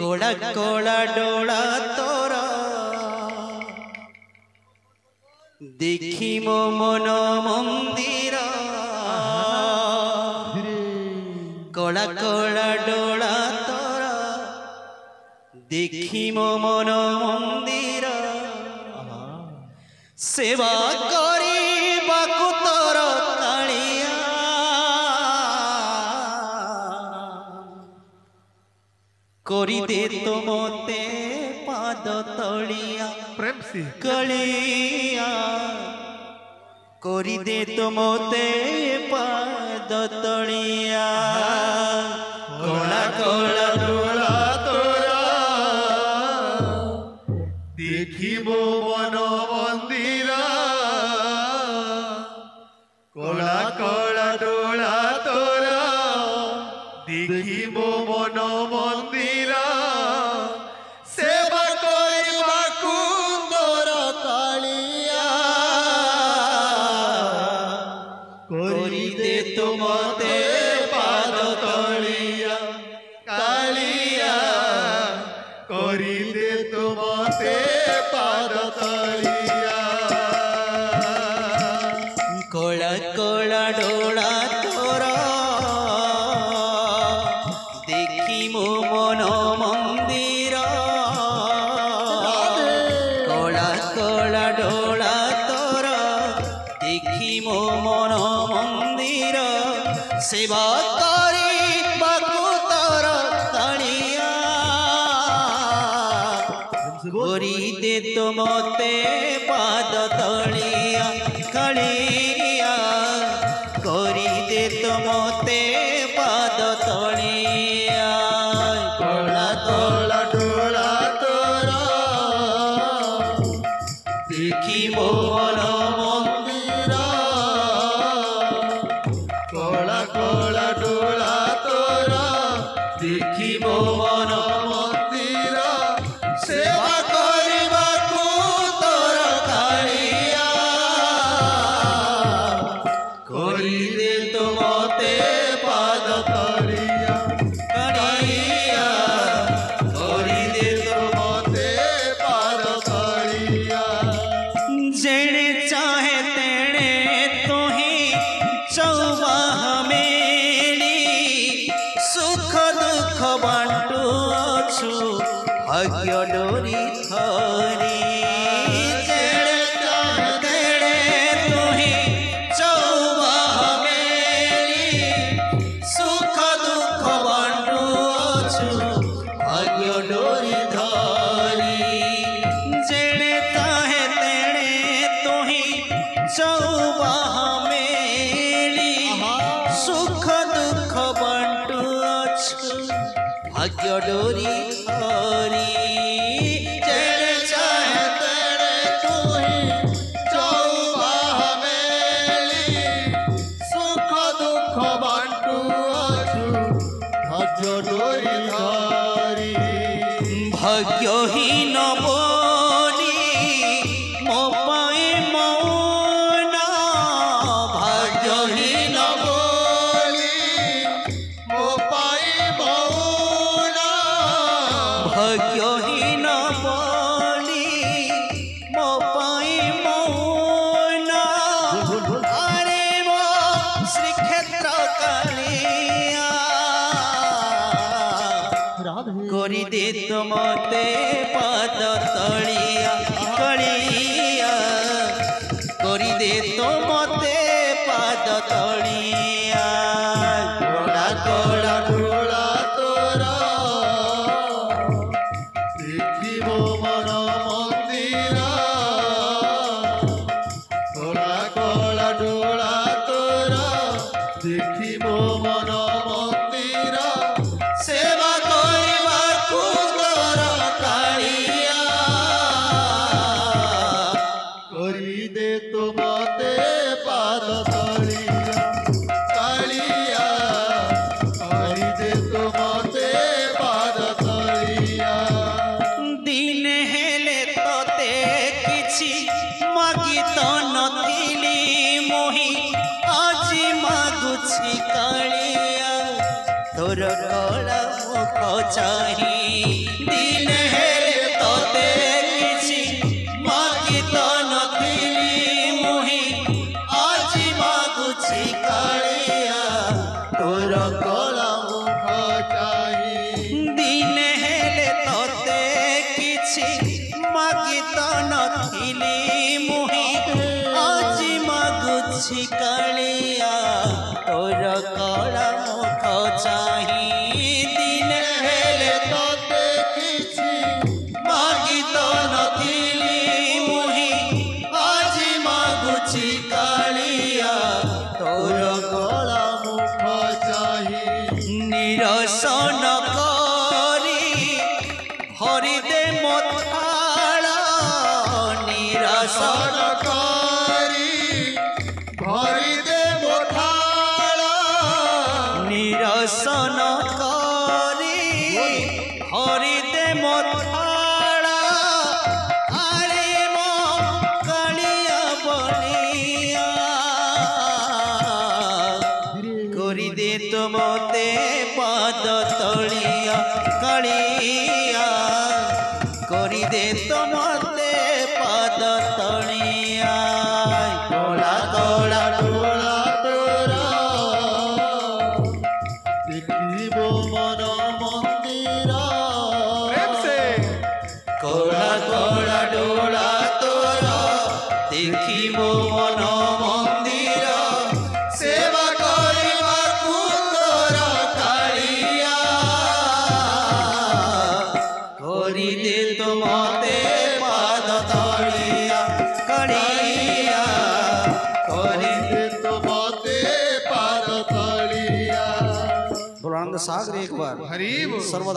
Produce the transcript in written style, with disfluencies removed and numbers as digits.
कोड़ा कोड़ा डोला तोरा देखी मो मन मंदिर कोड़ा कोड़ा डोला तोरा देखी मो मन मंदिर सेवा करी बाकु तोर कालिया करी दे तो मोते पाद तलिया प्रेम सी कलिया करी दे तो मोते पाद तलिया कोला कोला डोला तोरा देखिबो मन मंदिर कोला कोला डोला तोरा देखिबो मन मंदिर सेवा करिबाकू तोर कालिया करी दे तो मोते पाद तलिया कालिया करी दे तो मते पाद तलिया कोला कोला डोला तोरा देखी मो मन मंदिर कोला कोला डोला तोरा देखी मो मन मंदिर सेवा करी बाकु तोर कालिया करी दे तो मोते पाद तलिया कालिया करी दे तो मोते पाद तलिया कोला कोला डोला तोरा देखी मो मन मंदिर कोला कोला डोला तोरा देखी मो मन मंदिर सेवा करिबाकू तोर कालिया करी दे तो मोते पाद तलिया कालिया करी दे तो मते पाद तलिया जेने चाहे तेने तो ही चौबाह मेली सुख दुख बांटू अछु भाग्य डोरी थरी जेने चाहे तेने तो ही चौबाह मेली सुख दुख बांटू अछु भाग्य डोरी धरी जेने चाहे तेने तो ही चौबाह मेली सुख दुख बांटू अछु भाग्य डोरी धरी जेने चाहे तेरे तू ही चौबाह मेली सुख दुख बांटू अछु भाग्य डोरी धरी भाग्यहीन बोली मो पाए मौन भाग्यहीन बोली मो पाई मौन भाग्यहीन बोली मो पाए मौन अरे मो श्रीक्षेत्र कालिया करी दे तो मोते पाद तलिया कालिया करी दे तो मोते पाद तलिया कोला कोला डोला तोरा देखिबो मन मंदिर कोला कोला डोला तोरा देखिबो मन मंदिर सेवा करिबाकू तोर कालिया करी दे तो मते पाद तलिया କିଛି ମାଗି ତ ନଥିଲି ମୋହି ଆଜି ମାଗୁଛି କାଳିଆ ତୋର କଳା ମୁଖ ଚାହିଁ ଦିନେ ହେଲେ ତତେ କିଛି ମାଗି ତ ନଥିଲି ମୋହି ଆଜି ମାଗୁଛି କାଳିଆ ତୋର କଳା ମୁଖ ଚାହିଁ ଦିନେ ହେଲେ ତତେ କିଛି ମାଗି ତ ନଥିଲି ମୁହିଁ ଆଜି ମାଗୁଛି କାଳିଆ ତୋର କଳା ମୁଖ ଚାହିଁ ଦିନେ ହେଲେ ତତେ କିଛି ମାଗି ତ ନଥିଲି ମୁହିଁ ଆଜି ମାଗୁଛି କାଳିଆ ତୋର କଳା ମୁଖ ଚାହିଁ ନିରସନ କରି ହରିଦେ ମଥାଳ ନିରସନ କରି ଭରିଦେ ମୋଥାଳ ନିରସନ କରି ହରିଦେ ମଥାଳ ଆରେ ମୋ କାଳିଆ ବଳିଆ କରିଦେ ତ ମତେ ପାଦ ତଳିଆ କାଳିଆ କରିଦେ ତ ମତେ ପାଦ ତଳିଆ କଳା କଳା ଡୋଳା ତୋର ଦେଖିବ ମନ ମନ୍ଦିର କଳା କଳା ଡୋଳା ତୋର ଦେଖିବ ମନ ମନ୍ଦିର ସେବା କରିବାକୁ ତୋର କାଳିଆ କରିଦେ ତ ମତେ ପାଦ ତଳିଆ କାଳିଆ କରିଦେ तो मते पाद तलिया बुलंद सागर एक बार हरी बोल। सर्वदा